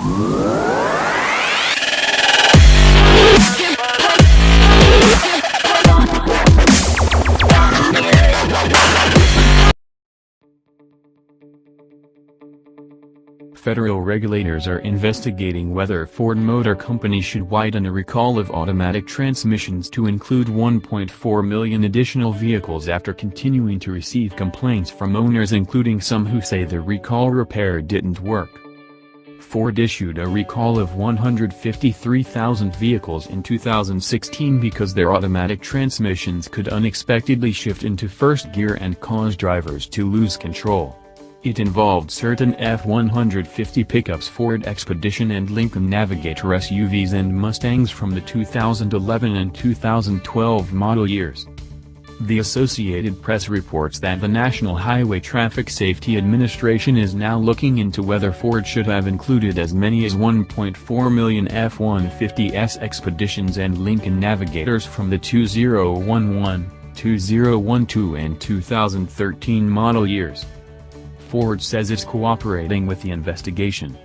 Federal regulators are investigating whether Ford Motor Company should widen a recall of automatic transmissions to include 1.4 million additional vehicles after continuing to receive complaints from owners, including some who say the recall repair didn't work. Ford issued a recall of 153,000 vehicles in 2016 because their automatic transmissions could unexpectedly shift into first gear and cause drivers to lose control. It involved certain F-150 pickups, Ford Expedition and Lincoln Navigator SUVs, and Mustangs from the 2011 and 2012 model years. The Associated Press reports that the National Highway Traffic Safety Administration is now looking into whether Ford should have included as many as 1.4 million F-150S Expeditions and Lincoln Navigators from the 2011, 2012 and 2013 model years. Ford says it's cooperating with the investigation.